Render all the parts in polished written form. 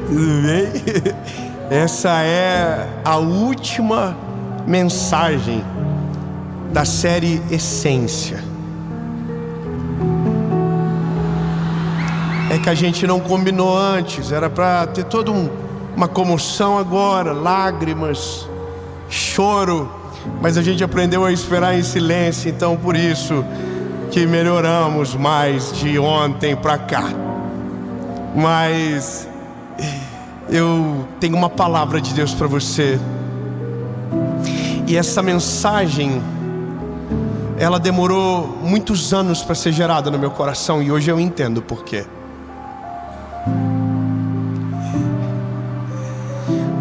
Tudo bem? Essa é a última mensagem da série Essência. É que a gente não combinou antes, era para ter toda uma comoção agora, lágrimas, choro, mas a gente aprendeu a esperar em silêncio, então por isso que melhoramos mais de ontem para cá. Mas eu tenho uma palavra de Deus para você. E essa mensagem, ela demorou muitos anos para ser gerada no meu coração, e hoje eu entendo por quê.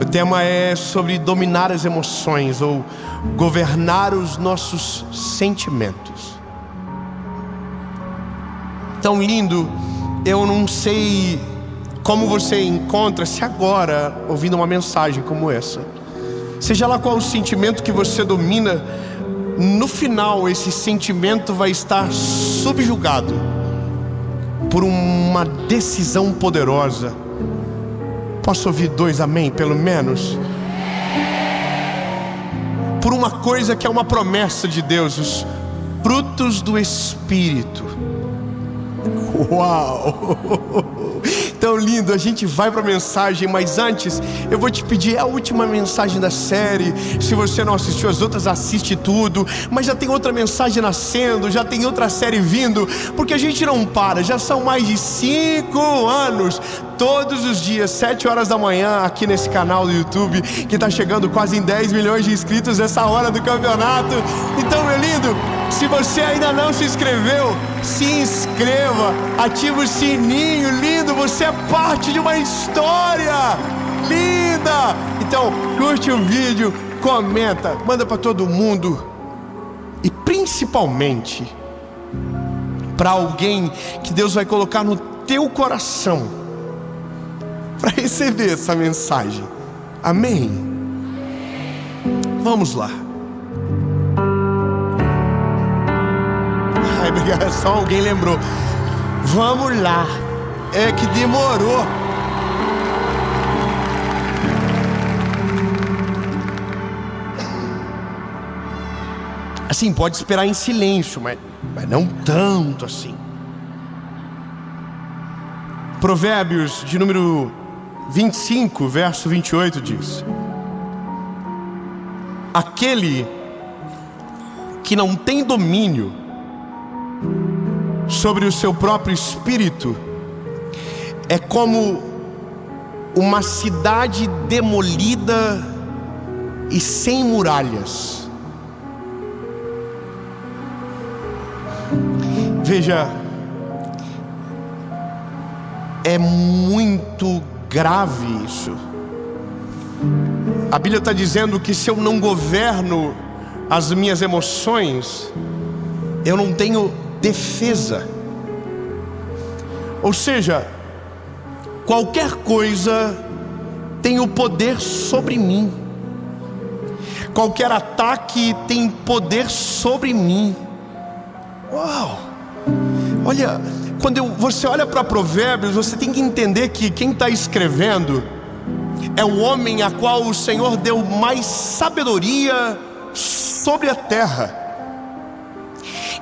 O tema é sobre dominar as emoções, ou governar os nossos sentimentos. Tão lindo. Eu não sei como você encontra-se agora ouvindo uma mensagem como essa. Seja lá qual o sentimento que você domina, no final esse sentimento vai estar subjugado por uma decisão poderosa. Posso ouvir 2 amém, pelo menos? Por uma coisa que é uma promessa de Deus, os frutos do Espírito. Uau! Tão lindo. A gente vai para a mensagem, mas antes eu vou te pedir a última mensagem da série. Se você não assistiu as outras, assiste tudo. Mas já tem outra mensagem nascendo, já tem outra série vindo, porque a gente não para. Já são mais de 5 anos, todos os dias, 7 horas da manhã, aqui nesse canal do YouTube, que está chegando quase em 10 milhões de inscritos nessa hora do campeonato. Então, meu lindo, se você ainda não se inscreveu, se inscreva, ativa o sininho. Lindo, você é parte de uma história linda. Então, curte o vídeo, comenta, manda para todo mundo, e principalmente para alguém que Deus vai colocar no teu coração para receber essa mensagem. Amém? Vamos lá. Ai, obrigado, só alguém lembrou. Vamos lá. É que demorou. Assim, pode esperar em silêncio, mas não tanto assim. Provérbios de número 25, verso 28 diz: aquele que não tem domínio sobre o seu próprio espírito é como uma cidade demolida e sem muralhas. Veja, é muito grave isso. A Bíblia está dizendo que se eu não governo as minhas emoções, eu não tenho defesa. Ou seja, qualquer coisa tem o poder sobre mim. Qualquer ataque tem poder sobre mim. Uau! Olha, quando você olha para Provérbios, você tem que entender que quem está escrevendo é o homem a qual o Senhor deu mais sabedoria sobre a terra.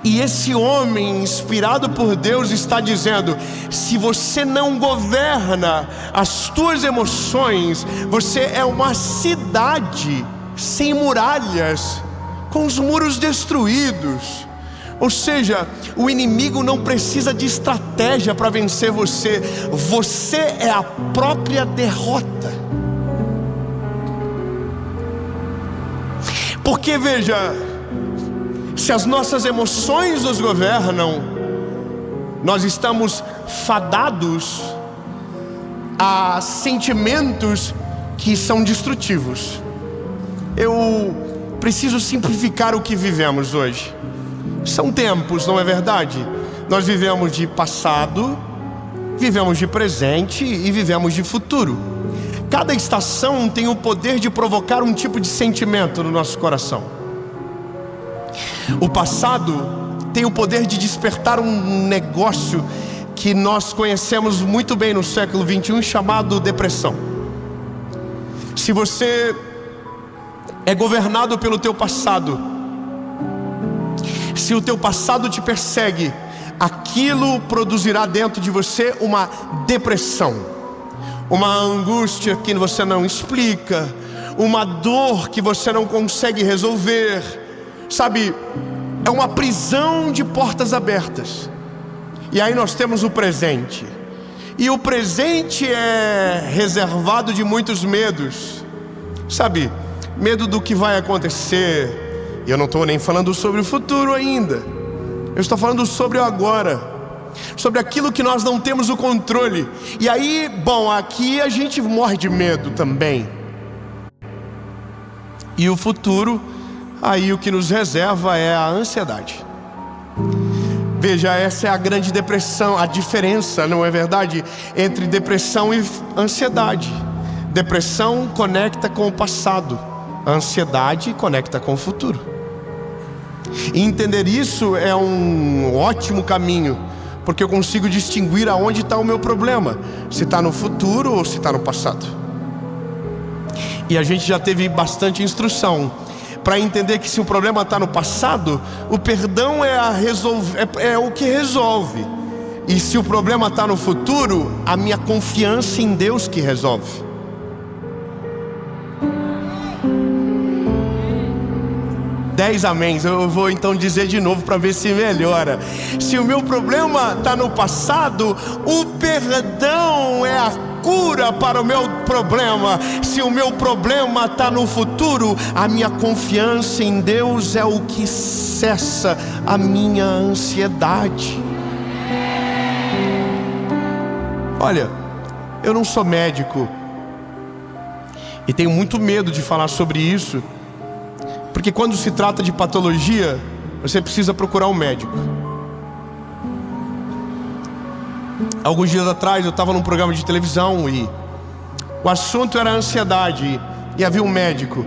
E esse homem, inspirado por Deus, está dizendo: se você não governa as tuas emoções, você é uma cidade sem muralhas, com os muros destruídos. Ou seja, o inimigo não precisa de estratégia para vencer você. Você é a própria derrota. Porque veja, se as nossas emoções nos governam, nós estamos fadados a sentimentos que são destrutivos. Eu preciso simplificar o que vivemos hoje. São tempos, não é verdade? Nós vivemos de passado, vivemos de presente e vivemos de futuro. Cada estação tem o poder de provocar um tipo de sentimento no nosso coração. O passado tem o poder de despertar um negócio que nós conhecemos muito bem no século 21, chamado depressão. Se você é governado pelo teu passado, se o teu passado te persegue, aquilo produzirá dentro de você uma depressão, uma angústia que você não explica, uma dor que você não consegue resolver, sabe? É uma prisão de portas abertas. E aí nós temos o presente. E o presente é reservado de muitos medos, sabe? Medo do que vai acontecer. E eu não estou nem falando sobre o futuro ainda. Eu estou falando sobre o agora, sobre aquilo que nós não temos o controle. E aí, bom, aqui a gente morre de medo também. E o futuro, aí o que nos reserva é a ansiedade. Veja, essa é a grande depressão, a diferença, não é verdade? Entre depressão e ansiedade. Depressão conecta com o passado, a ansiedade conecta com o futuro. E entender isso é um ótimo caminho, porque eu consigo distinguir aonde está o meu problema, se está no futuro ou se está no passado. E a gente já teve bastante instrução para entender que se o problema está no passado, o perdão é o que resolve. E se o problema está no futuro, a minha confiança em Deus que resolve. Dez améns, eu vou então dizer de novo para ver se melhora. Se o meu problema está no passado, o perdão é a cura para o meu problema. Se o meu problema está no futuro, a minha confiança em Deus é o que cessa a minha ansiedade. Olha, eu não sou médico e tenho muito medo de falar sobre isso, porque quando se trata de patologia, você precisa procurar um médico. Alguns dias atrás eu estava num programa de televisão e o assunto era ansiedade, e havia um médico.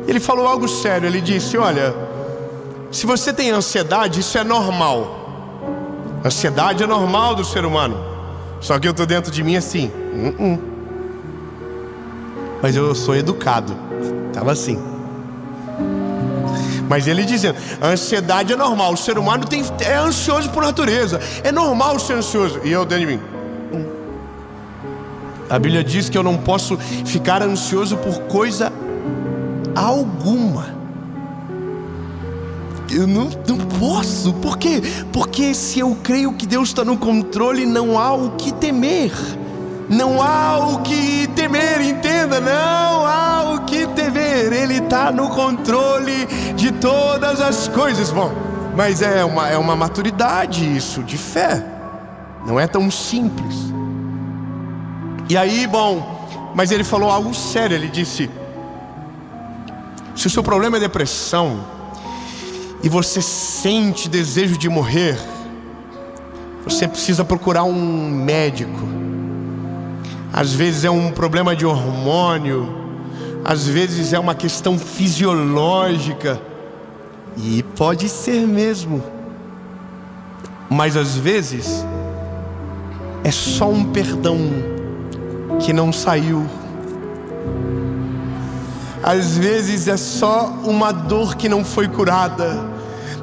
Ele falou algo sério, ele disse: olha, se você tem ansiedade, isso é normal. Ansiedade é normal do ser humano. Só que eu estou dentro de mim assim, mas eu sou educado. Estava assim. Mas ele dizendo, a ansiedade é normal, o ser humano é ansioso por natureza, é normal ser ansioso. E eu dentro de mim, A Bíblia diz que eu não posso ficar ansioso por coisa alguma. Eu não posso. Por quê? Porque se eu creio que Deus está no controle, não há o que temer. Não há o que temer, entenda, não há o que temer. Ele está no controle de todas as coisas. Bom, mas é uma maturidade isso, de fé. Não é tão simples. E aí, bom, mas ele falou algo sério. Ele disse: se o seu problema é depressão e você sente desejo de morrer, você precisa procurar um médico. Às vezes é um problema de hormônio, às vezes é uma questão fisiológica, e pode ser mesmo, mas às vezes é só um perdão que não saiu. Às vezes é só uma dor que não foi curada.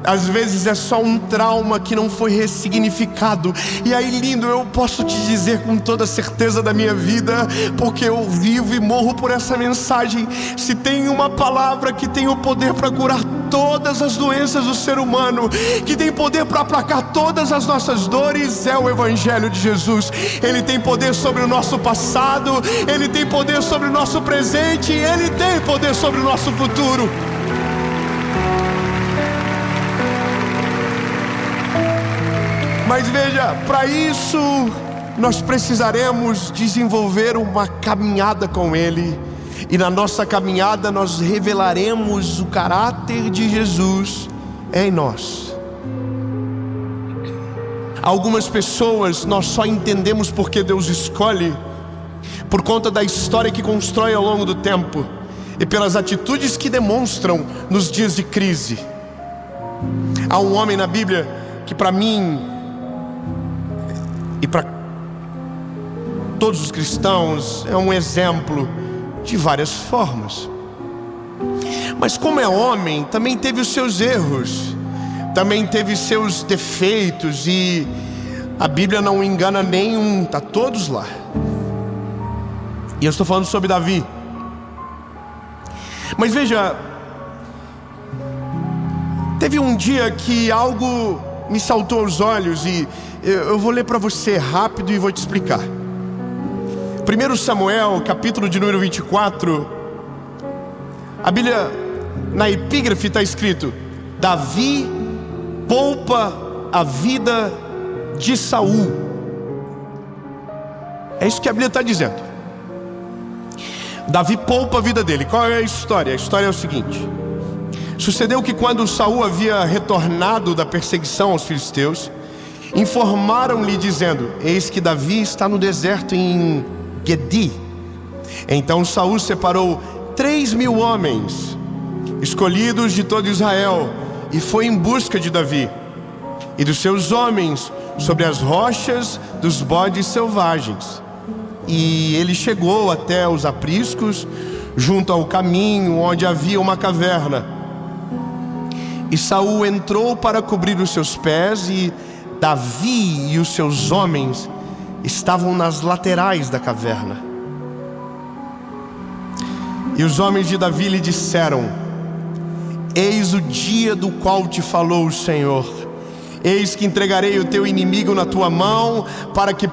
Às vezes é só um trauma que não foi ressignificado. E aí, lindo, eu posso te dizer com toda certeza da minha vida, porque eu vivo e morro por essa mensagem: se tem uma palavra que tem o poder para curar todas as doenças do ser humano, que tem poder para aplacar todas as nossas dores, é o Evangelho de Jesus. Ele tem poder sobre o nosso passado, Ele tem poder sobre o nosso presente, Ele tem poder sobre o nosso futuro. Mas veja, para isso nós precisaremos desenvolver uma caminhada com Ele. E na nossa caminhada nós revelaremos o caráter de Jesus em nós. Algumas pessoas nós só entendemos porque Deus escolhe por conta da história que constrói ao longo do tempo e pelas atitudes que demonstram nos dias de crise. Há um homem na Bíblia que para mim e para todos os cristãos é um exemplo de várias formas. Mas como é homem, também teve os seus erros, também teve seus defeitos, e a Bíblia não engana nenhum, está todos lá. E eu estou falando sobre Davi. Mas veja, teve um dia que algo me saltou aos olhos, e eu vou ler para você rápido e vou te explicar. 1 Samuel, capítulo de número 24, a Bíblia, na epígrafe está escrito: Davi poupa a vida de Saul. É isso que a Bíblia está dizendo. Davi poupa a vida dele. Qual é a história? A história é o seguinte: sucedeu que quando Saul havia retornado da perseguição aos filisteus, informaram-lhe dizendo: eis que Davi está no deserto em Gedi. Então Saul separou 3.000 homens escolhidos de todo Israel e foi em busca de Davi e dos seus homens sobre as rochas dos bodes selvagens. E ele chegou até os apriscos, junto ao caminho onde havia uma caverna. E Saul entrou para cobrir os seus pés, e Davi e os seus homens estavam nas laterais da caverna. E os homens de Davi lhe disseram: eis o dia do qual te falou o Senhor. Eis que entregarei o teu inimigo na tua mão, para que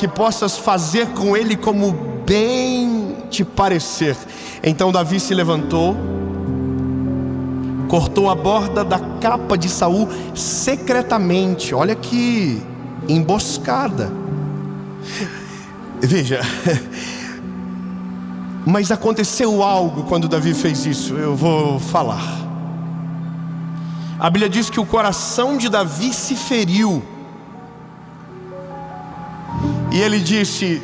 possas fazer com ele como bem te parecer. Então Davi se levantou, cortou a borda da capa de Saul secretamente. Olha que emboscada. Veja, mas aconteceu algo quando Davi fez isso. Eu vou falar. A Bíblia diz que o coração de Davi se feriu, e ele disse: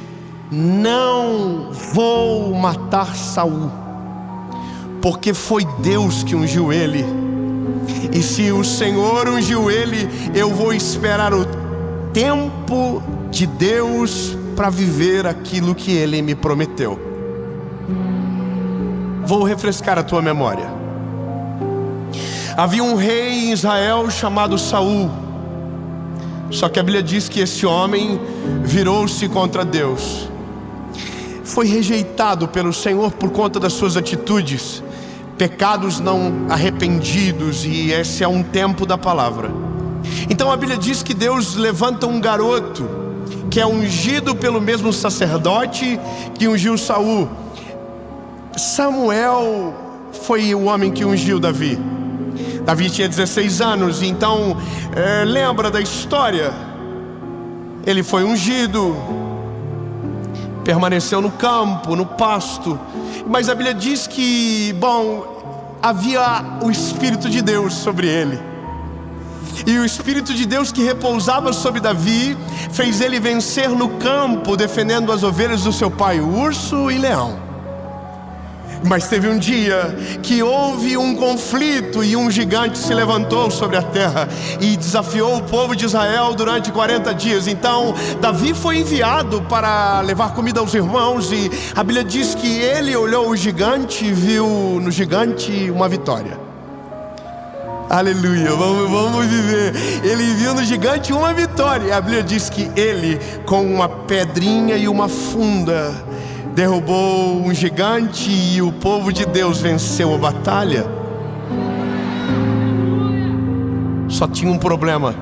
não vou matar Saul, porque foi Deus que ungiu ele, e se o Senhor ungiu ele, eu vou esperar o tempo de Deus para viver aquilo que ele me prometeu. Vou refrescar a tua memória. Havia um rei em Israel chamado Saul. Só que a Bíblia diz que esse homem virou-se contra Deus. Foi rejeitado pelo Senhor por conta das suas atitudes, pecados não arrependidos, e esse é um tempo da palavra. Então a Bíblia diz que Deus levanta um garoto que é ungido pelo mesmo sacerdote que ungiu Saul. Samuel foi o homem que ungiu Davi. Davi tinha 16 anos, então lembra da história. Ele foi ungido, permaneceu no campo, no pasto. Mas a Bíblia diz que, havia o Espírito de Deus sobre ele. E o Espírito de Deus que repousava sobre Davi fez ele vencer no campo, defendendo as ovelhas do seu pai, o urso e leão. Mas teve um dia que houve um conflito, e um gigante se levantou sobre a terra e desafiou o povo de Israel durante 40 dias. Então Davi foi enviado para levar comida aos irmãos, e a Bíblia diz que ele olhou o gigante e viu no gigante uma vitória. Aleluia, vamos viver. Ele viu no gigante uma vitória, e a Bíblia diz que ele, com uma pedrinha e uma funda, derrubou um gigante, e o povo de Deus venceu a batalha. Só tinha um problema: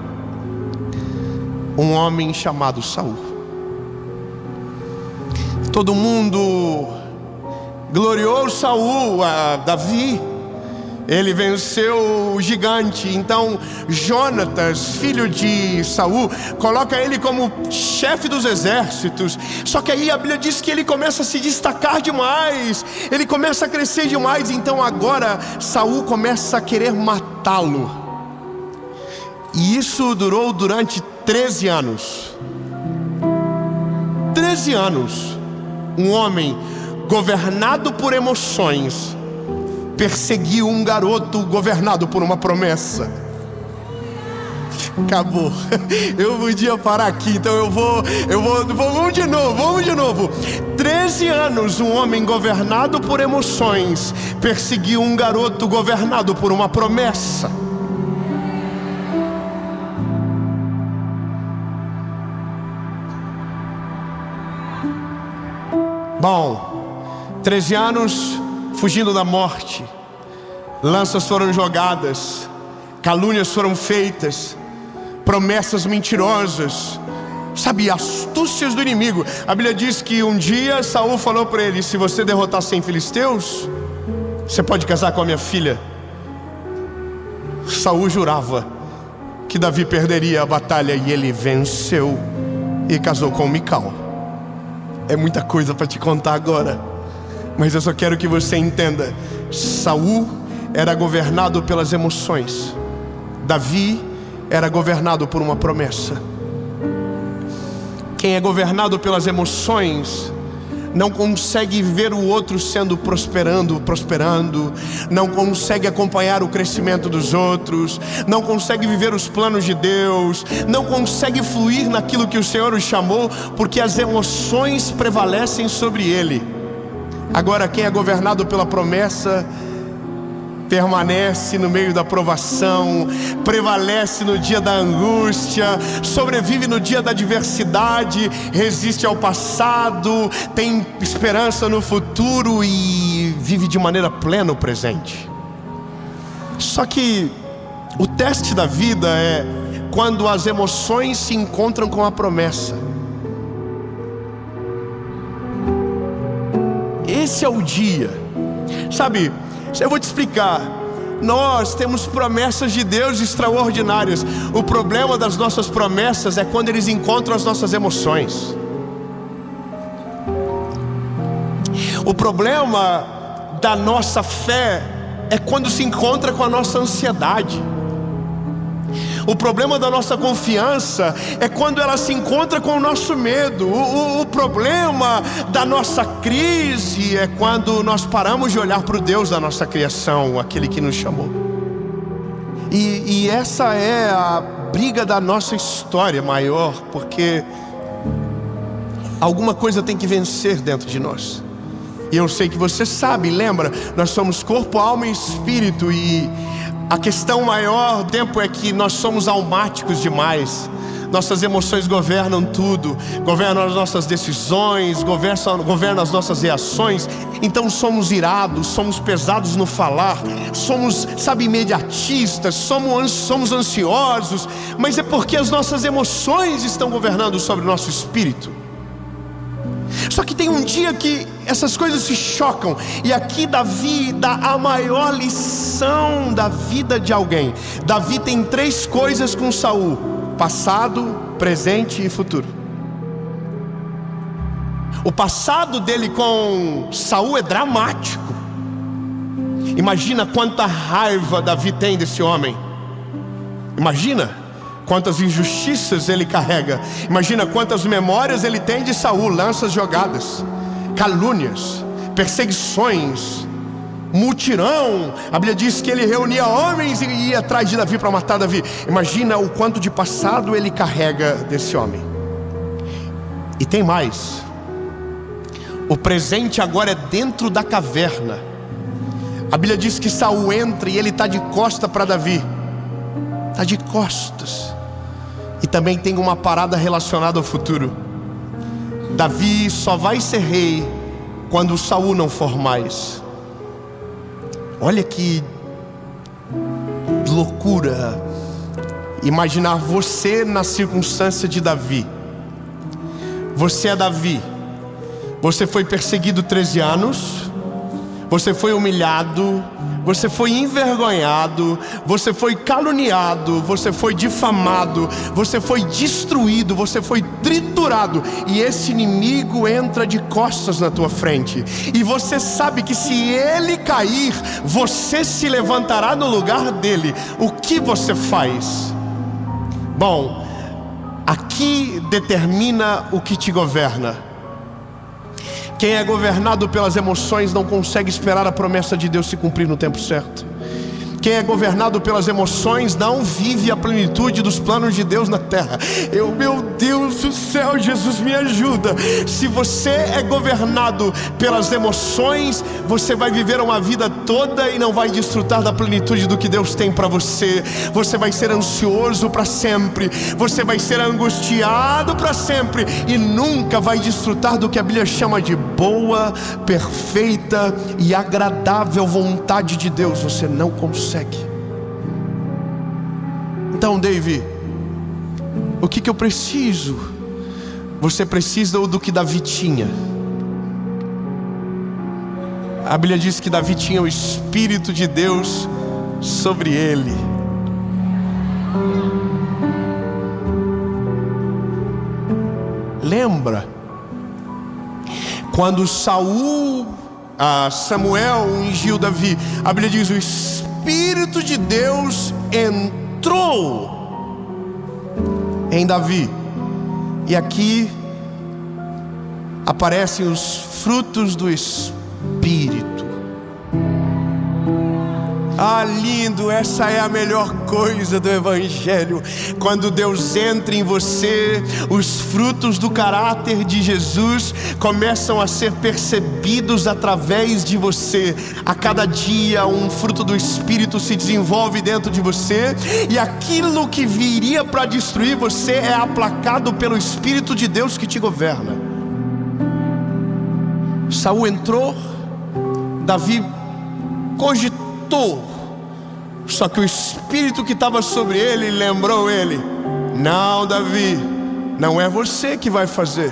um homem chamado Saul. Todo mundo gloriou Saul, a Davi. Ele venceu o gigante. Então Jonatas, filho de Saul, coloca ele como chefe dos exércitos. Só que aí a Bíblia diz que ele começa a se destacar demais, ele começa a crescer demais. Então agora Saul começa a querer matá-lo. E isso durou durante 13 anos. 13 anos. Um homem governado por emoções perseguiu um garoto governado por uma promessa. Acabou. Eu podia parar aqui, então vamos de novo. 13 anos, um homem governado por emoções perseguiu um garoto governado por uma promessa. Bom, 13 anos fugindo da morte, lanças foram jogadas, calúnias foram feitas, promessas mentirosas, sabe, astúcias do inimigo. A Bíblia diz que um dia Saul falou para ele: se você derrotar 100 filisteus, você pode casar com a minha filha. Saul jurava que Davi perderia a batalha, e ele venceu e casou com Mical. É muita coisa para te contar agora, mas eu só quero que você entenda. Saul era governado pelas emoções, Davi era governado por uma promessa. Quem é governado pelas emoções não consegue ver o outro prosperando, não consegue acompanhar o crescimento dos outros, não consegue viver os planos de Deus, não consegue fluir naquilo que o Senhor o chamou, porque as emoções prevalecem sobre ele. Agora, quem é governado pela promessa permanece no meio da provação, prevalece no dia da angústia, sobrevive no dia da adversidade, resiste ao passado, tem esperança no futuro e vive de maneira plena o presente. Só que o teste da vida é quando as emoções se encontram com a promessa. Esse é o dia, sabe? Eu vou te explicar. Nós temos promessas de Deus extraordinárias. O problema das nossas promessas é quando eles encontram as nossas emoções. O problema da nossa fé é quando se encontra com a nossa ansiedade. O problema da nossa confiança é quando ela se encontra com o nosso medo. O problema da nossa crise é quando nós paramos de olhar para o Deus da nossa criação, aquele que nos chamou. E essa é a briga da nossa história maior, porque alguma coisa tem que vencer dentro de nós. E eu sei que você sabe, lembra? Nós somos corpo, alma e espírito, e a questão maior do tempo é que nós somos almáticos demais. Nossas emoções governam tudo, governam as nossas decisões, governam as nossas reações. Então somos irados, somos pesados no falar, somos, sabe, imediatistas, somos ansiosos. Mas é porque as nossas emoções estão governando sobre o nosso espírito. Só que tem um dia que essas coisas se chocam, e aqui Davi dá a maior lição da vida de alguém. Davi tem 3 coisas com Saul: passado, presente e futuro. O passado dele com Saul é dramático. Imagina quanta raiva Davi tem desse homem. Imagina quantas injustiças ele carrega. Imagina quantas memórias ele tem de Saul: lanças jogadas, calúnias, perseguições, mutirão. A Bíblia diz que ele reunia homens e ia atrás de Davi para matar Davi. Imagina o quanto de passado ele carrega desse homem. E tem mais. O presente agora é dentro da caverna. A Bíblia diz que Saul entra e ele está de costa para Davi. Está de costas. E também tem uma parada relacionada ao futuro. Davi só vai ser rei quando Saul não for mais. Olha que loucura imaginar você na circunstância de Davi. Você é Davi. Você foi perseguido 13 anos. Você foi humilhado. Você foi envergonhado, você foi caluniado, você foi difamado, você foi destruído, você foi triturado. E esse inimigo entra de costas na tua frente. E você sabe que se ele cair, você se levantará no lugar dele. O que você faz? Bom, aqui determina o que te governa. Quem é governado pelas emoções não consegue esperar a promessa de Deus se cumprir no tempo certo. Quem é governado pelas emoções não vive a plenitude dos planos de Deus na terra. Meu Deus do céu, Jesus me ajuda. Se você é governado pelas emoções, você vai viver uma vida toda e não vai desfrutar da plenitude do que Deus tem para você. Você vai ser ansioso para sempre, você vai ser angustiado para sempre e nunca vai desfrutar do que a Bíblia chama de boa, perfeita e agradável vontade de Deus. Você não consegue. Então, Davi, o que eu preciso? Você precisa do que Davi tinha. A Bíblia diz que Davi tinha o Espírito de Deus sobre ele. Lembra quando Samuel ungiu Davi? A Bíblia diz: o Espírito de Deus entrou em Davi. E aqui aparecem os frutos do Espírito. Ah, lindo, essa é a melhor coisa do Evangelho. Quando Deus entra em você, os frutos do caráter de Jesus começam a ser percebidos através de você. A cada dia um fruto do Espírito se desenvolve dentro de você, e aquilo que viria para destruir você é aplacado pelo Espírito de Deus que te governa. Saul entrou, Davi cogitou, só que o Espírito que estava sobre ele lembrou ele: não, Davi, não é você que vai fazer,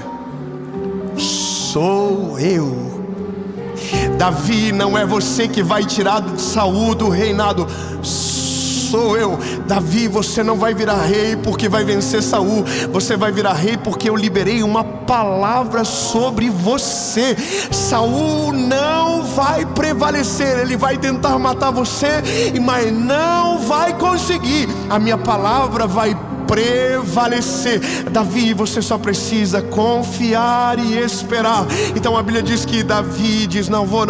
sou eu. Davi, não é você que vai tirar Saul do reinado, sou eu. Davi, você não vai virar rei porque vai vencer Saul. Você vai virar rei porque eu liberei uma palavra sobre você. Saul não vai prevalecer. Ele vai tentar matar você, mas não vai conseguir. A minha palavra vai prevalecer. Davi, você só precisa confiar e esperar. Então a Bíblia diz que Davi diz: não vou.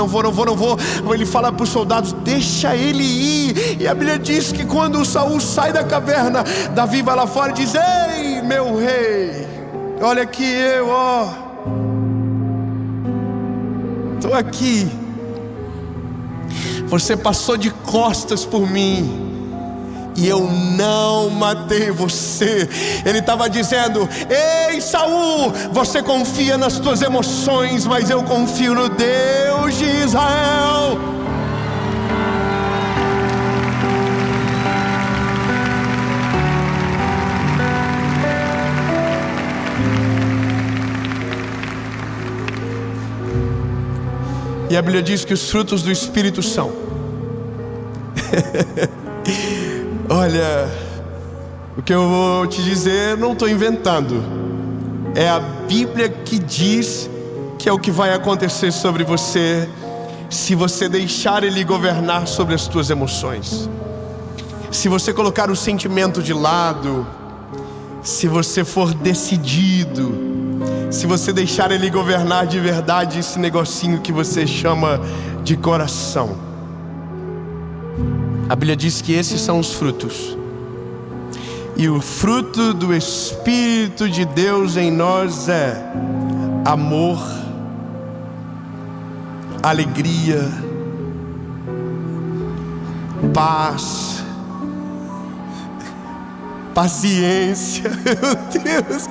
Ele fala para os soldados: deixa ele ir. E a Bíblia diz que quando Saul sai da caverna, Davi vai lá fora e diz: ei, meu rei, olha aqui eu, estou aqui. Você passou de costas por mim e eu não matei você. Ele estava dizendo: ei, Saul, você confia nas tuas emoções, mas eu confio no Deus de Israel. E a Bíblia diz que os frutos do Espírito são olha, o que eu vou te dizer, não estou inventando. É a Bíblia que diz que é o que vai acontecer sobre você se você deixar Ele governar sobre as tuas emoções. Se você colocar o sentimento de lado, se você for decidido, se você deixar Ele governar de verdade esse negocinho que você chama de coração. A Bíblia diz que esses são os frutos. E o fruto do Espírito de Deus em nós é amor, alegria, paz, paciência, meu Deus,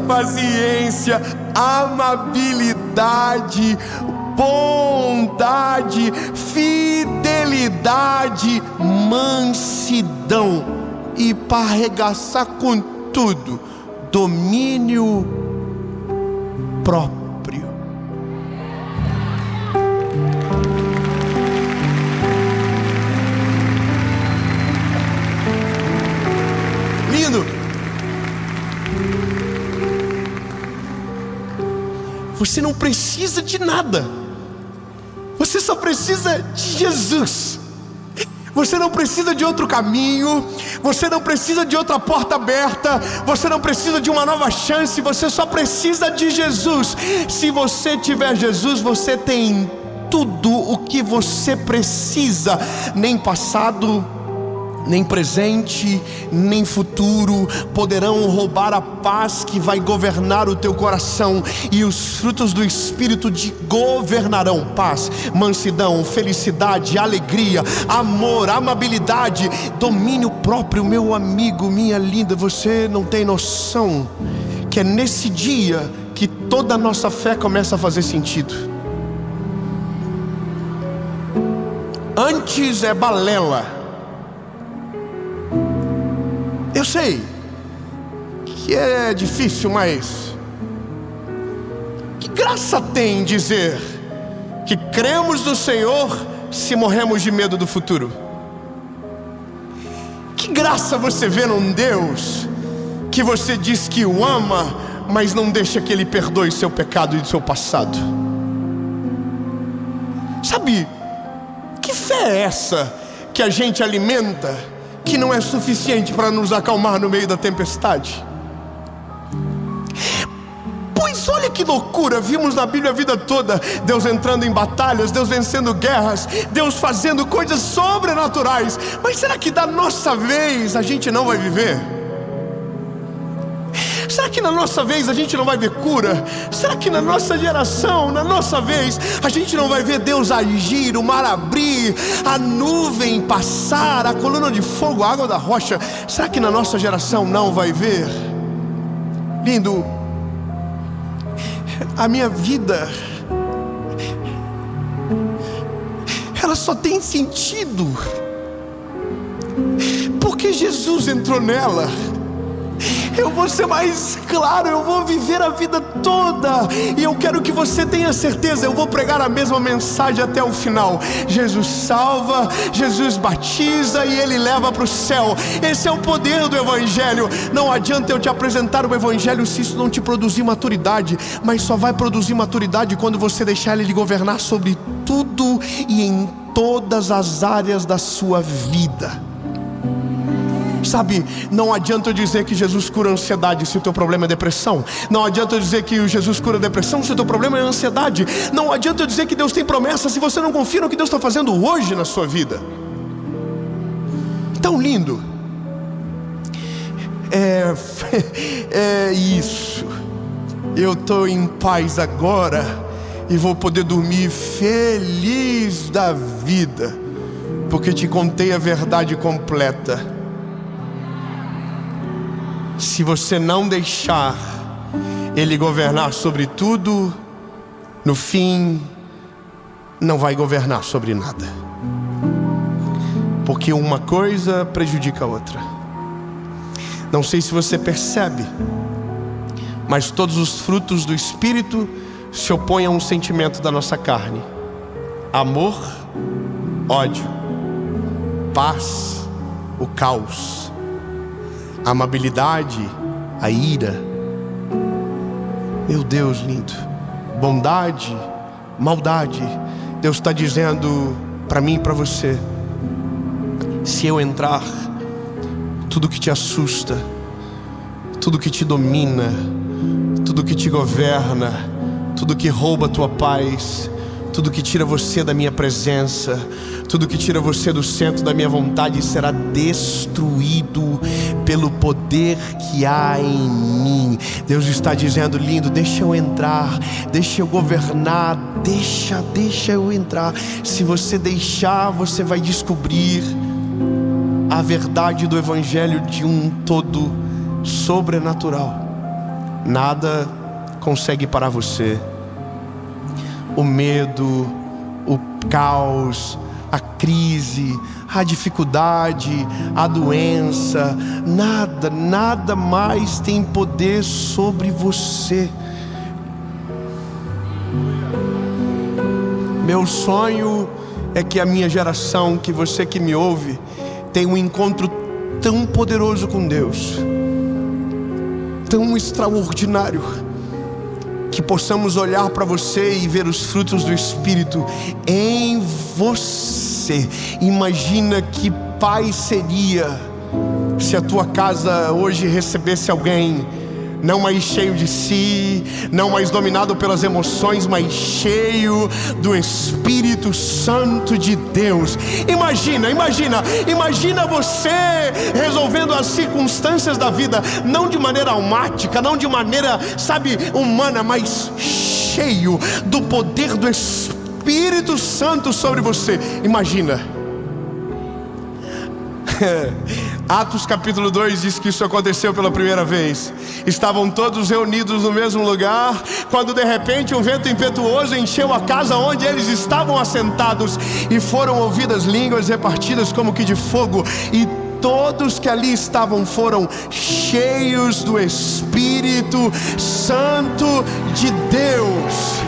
paciência, amabilidade, bondade, fidelidade, mansidão e, para arregaçar com tudo, domínio próprio. Lindo. Você não precisa de nada. Você só precisa de Jesus. Você não precisa de outro caminho, você não precisa de outra porta aberta, você não precisa de uma nova chance, você só precisa de Jesus. Se você tiver Jesus, você tem tudo o que você precisa. Nem passado, nem presente, nem futuro poderão roubar a paz que vai governar o teu coração. E os frutos do Espírito te governarão: paz, mansidão, felicidade, alegria, amor, amabilidade, domínio próprio. Meu amigo, minha linda, você não tem noção que é nesse dia que toda a nossa fé começa a fazer sentido. Antes é balela. Eu sei que é difícil, mas que graça tem dizer que cremos no Senhor se morremos de medo do futuro? Que graça você vê num Deus que você diz que o ama, mas não deixa que Ele perdoe seu pecado e seu passado? Sabe, que fé é essa que a gente alimenta, que não é suficiente para nos acalmar no meio da tempestade? Pois olha que loucura, vimos na Bíblia a vida toda Deus entrando em batalhas, Deus vencendo guerras, Deus fazendo coisas sobrenaturais. Mas será que da nossa vez a gente não vai viver? Será que na nossa vez a gente não vai ver cura? Será que na nossa geração, na nossa vez, a gente não vai ver Deus agir, o mar abrir, a nuvem passar, a coluna de fogo, a água da rocha? Será que na nossa geração não vai ver? Lindo, a minha vida, ela só tem sentido porque Jesus entrou nela. Eu vou ser mais claro, eu vou viver a vida toda, e eu quero que você tenha certeza, eu vou pregar a mesma mensagem até o final. Jesus salva, Jesus batiza e Ele leva para o céu. Esse é o poder do Evangelho. Não adianta eu te apresentar o Evangelho se isso não te produzir maturidade, mas só vai produzir maturidade quando você deixar Ele governar sobre tudo e em todas as áreas da sua vida. Sabe, não adianta eu dizer que Jesus cura a ansiedade se o teu problema é depressão. Não adianta eu dizer que Jesus cura a depressão se o teu problema é ansiedade. Não adianta eu dizer que Deus tem promessa se você não confia no que Deus está fazendo hoje na sua vida. Tão lindo. É isso. Eu estou em paz agora e vou poder dormir feliz da vida, porque te contei a verdade completa. Se você não deixar Ele governar sobre tudo, no fim não vai governar sobre nada, porque uma coisa prejudica a outra. Não sei se você percebe, mas todos os frutos do Espírito se opõem a um sentimento da nossa carne: amor, ódio, paz, o caos, amabilidade, a ira. Meu Deus lindo, bondade, maldade. Deus está dizendo para mim e para você: se eu entrar, tudo que te assusta, tudo que te domina, tudo que te governa, tudo que rouba a tua paz, tudo que tira você da minha presença, tudo que tira você do centro da minha vontade, será destruído pelo poder que há em mim. Deus está dizendo: lindo, deixa eu entrar, deixa eu governar, deixa eu entrar. Se você deixar, você vai descobrir a verdade do Evangelho de um todo sobrenatural. Nada consegue parar você. O medo, o caos, a crise, a dificuldade, a doença, nada mais tem poder sobre você. Meu sonho é que a minha geração, que você que me ouve, tenha um encontro tão poderoso com Deus, tão extraordinário, que possamos olhar para você e ver os frutos do Espírito em você. você. Imagina que pai seria se a tua casa hoje recebesse alguém não mais cheio de si, não mais dominado pelas emoções, mas cheio do Espírito Santo de Deus. Imagina você resolvendo as circunstâncias da vida, não de maneira almática, não de maneira, humana, mas cheio do poder do Espírito Santo sobre você. Imagina. Atos capítulo 2 diz que isso aconteceu pela primeira vez. Estavam todos reunidos no mesmo lugar, quando de repente um vento impetuoso encheu a casa onde eles estavam assentados, e foram ouvidas línguas repartidas como que de fogo, e todos que ali estavam foram cheios do Espírito Santo de Deus.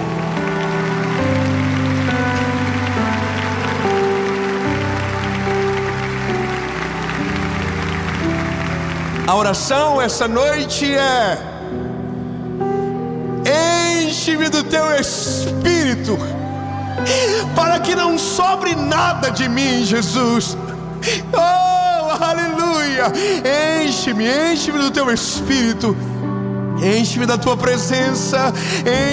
A oração essa noite é: enche-me do teu Espírito, para que não sobre nada de mim, Jesus. Oh, aleluia! Enche-me do teu Espírito. Enche-me da tua presença,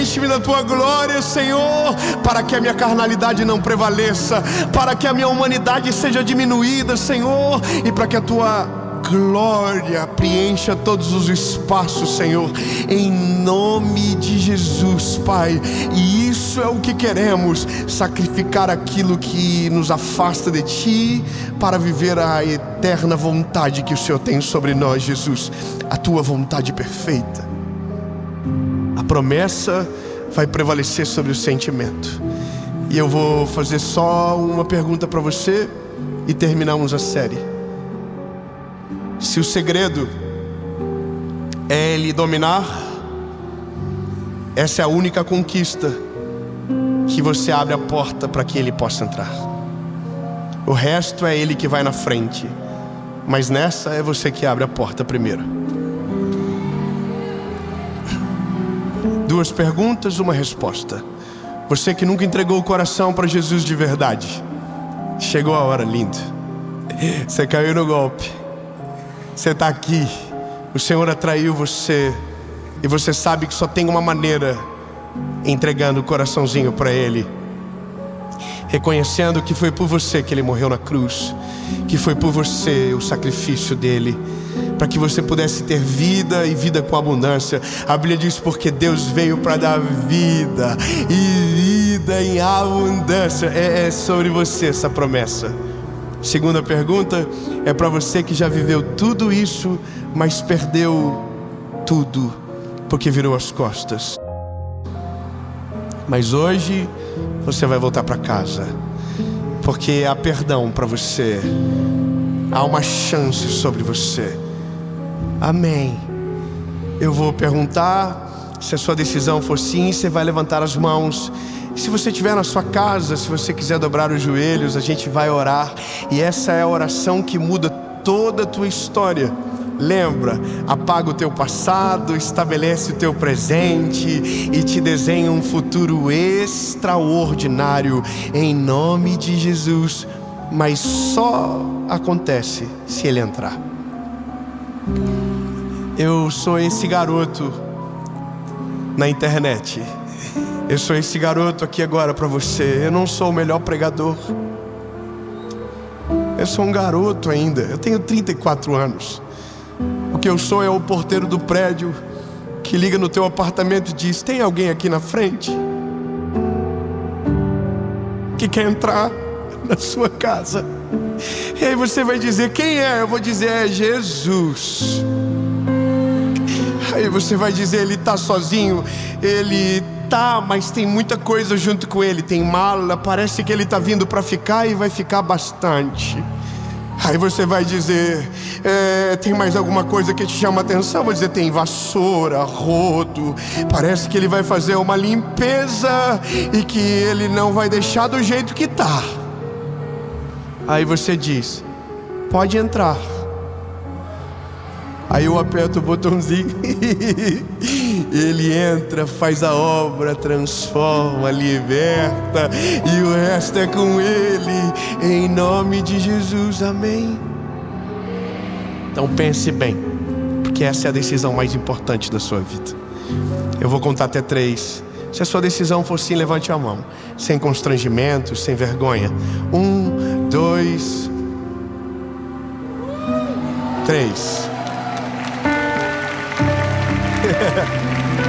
enche-me da tua glória, Senhor, para que a minha carnalidade não prevaleça, para que a minha humanidade seja diminuída, Senhor, e para que a tua glória preencha todos os espaços, Senhor, em nome de Jesus, Pai. E isso é o que queremos: sacrificar aquilo que nos afasta de Ti, para viver a eterna vontade que o Senhor tem sobre nós, Jesus, a Tua vontade perfeita. A promessa vai prevalecer sobre o sentimento. E eu vou fazer só uma pergunta para você e terminamos a série. Se o segredo é Ele dominar, essa é a única conquista que você abre a porta para que Ele possa entrar. O resto é Ele que vai na frente, mas nessa é você que abre a porta primeiro. 2 perguntas, 1 resposta. Você que nunca entregou o coração para Jesus de verdade, chegou a hora, lindo. Você caiu no golpe. Você está aqui, o Senhor atraiu você, e você sabe que só tem uma maneira: entregando o coraçãozinho para Ele, reconhecendo que foi por você que Ele morreu na cruz, que foi por você o sacrifício dele, para que você pudesse ter vida e vida com abundância. A Bíblia diz: porque Deus veio para dar vida e vida em abundância. É sobre você essa promessa. 2ª pergunta é para você que já viveu tudo isso, mas perdeu tudo porque virou as costas. Mas hoje você vai voltar para casa, porque há perdão para você, há uma chance sobre você. Amém. Eu vou perguntar, se a sua decisão for sim, você vai levantar as mãos. Se você estiver na sua casa, se você quiser dobrar os joelhos, a gente vai orar. E essa é a oração que muda toda a tua história. Lembra, apaga o teu passado, estabelece o teu presente e te desenha um futuro extraordinário, em nome de Jesus. Mas só acontece se Ele entrar. Eu sou esse garoto na internet. Eu sou esse garoto aqui agora para você. Eu não sou o melhor pregador. Eu sou um garoto ainda. Eu tenho 34 anos. O que eu sou é o porteiro do prédio que liga no teu apartamento e diz: tem alguém aqui na frente que quer entrar na sua casa? E aí você vai dizer: quem é? Eu vou dizer: é Jesus. Aí você vai dizer: ele está sozinho? Ele tá, mas tem muita coisa junto com ele. Tem mala, parece que ele está vindo para ficar e vai ficar bastante. Aí você vai dizer: tem mais alguma coisa que te chama a atenção? Vou dizer: tem vassoura, rodo, parece que ele vai fazer uma limpeza e que ele não vai deixar do jeito que tá. Aí você diz: pode entrar. Aí eu aperto o botãozinho Ele entra, faz a obra, transforma, liberta, e o resto é com Ele, em nome de Jesus, amém. Então pense bem, porque essa é a decisão mais importante da sua vida. Eu vou contar até 3. Se a sua decisão for sim, levante a mão, sem constrangimento, sem vergonha. 1, 2, 3.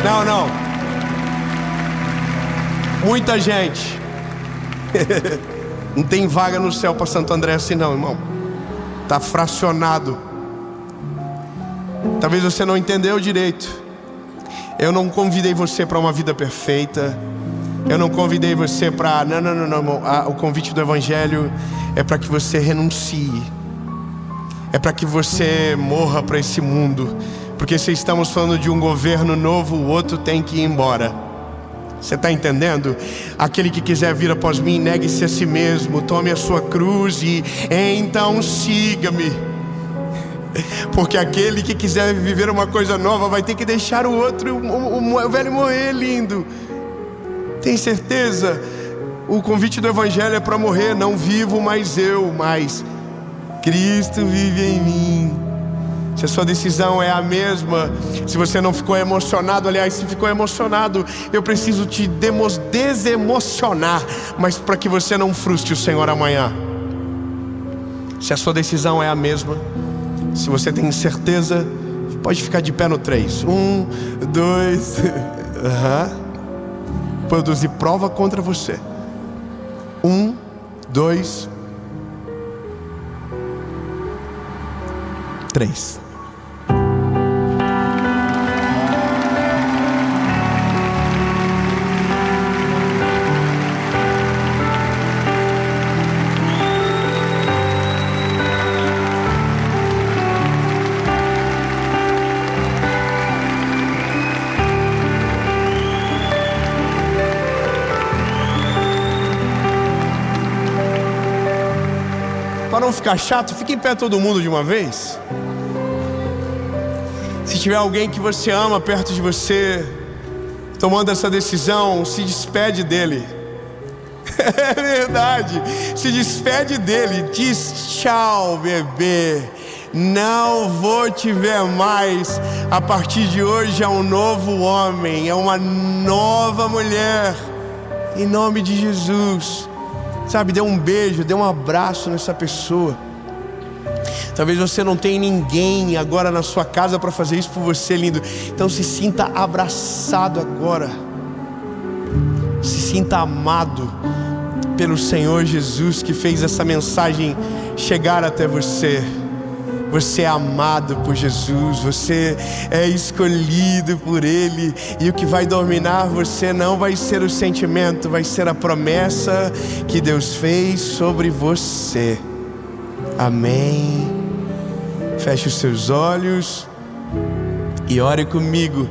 Não. Muita gente. Não tem vaga no céu para Santo André assim não, irmão. Tá fracionado. Talvez você não entendeu direito. Eu não convidei você para uma vida perfeita. Eu não convidei você para... Não. O convite do Evangelho é para que você renuncie. É para que você morra para esse mundo. Porque se estamos falando de um governo novo, o outro tem que ir embora. Você está entendendo? Aquele que quiser vir após mim, negue-se a si mesmo, tome a sua cruz e então siga-me. Porque aquele que quiser viver uma coisa nova vai ter que deixar o outro, o velho morrer, lindo. Tem certeza? O convite do Evangelho é para morrer. Não vivo mais eu, mas Cristo vive em mim. Se a sua decisão é a mesma, se você não ficou emocionado, aliás, se ficou emocionado, eu preciso te desemocionar, mas para que você não frustre o Senhor amanhã. Se a sua decisão é a mesma, se você tem certeza, pode ficar de pé no 3. 1, 2, produzir prova contra você. 1, 2, 3. Para não ficar chato, fique em pé todo mundo de uma vez. Se tiver alguém que você ama perto de você, tomando essa decisão, se despede dele. É verdade, se despede dele. Diz tchau, bebê. Não vou te ver mais. A partir de hoje é um novo homem, é uma nova mulher. Em nome de Jesus. Sabe, dê um beijo, dê um abraço nessa pessoa. Talvez você não tenha ninguém agora na sua casa para fazer isso por você, lindo. Então se sinta abraçado agora. Se sinta amado pelo Senhor Jesus, que fez essa mensagem chegar até você. Você é amado por Jesus, você é escolhido por Ele. E o que vai dominar você não vai ser o sentimento, vai ser a promessa que Deus fez sobre você. Amém. Feche os seus olhos e ore comigo,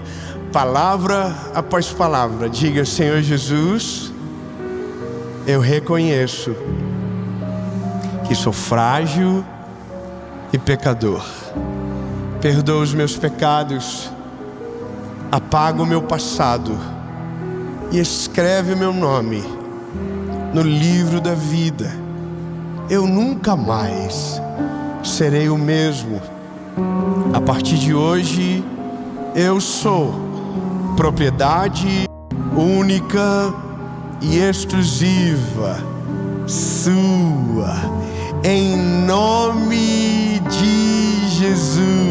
palavra após palavra. Diga: Senhor Jesus, eu reconheço que sou frágil e pecador. Perdoa os meus pecados, apaga o meu passado e escreve meu nome no livro da vida. Eu nunca mais serei o mesmo. A partir de hoje eu sou propriedade única e exclusiva sua, em nome de Jesus.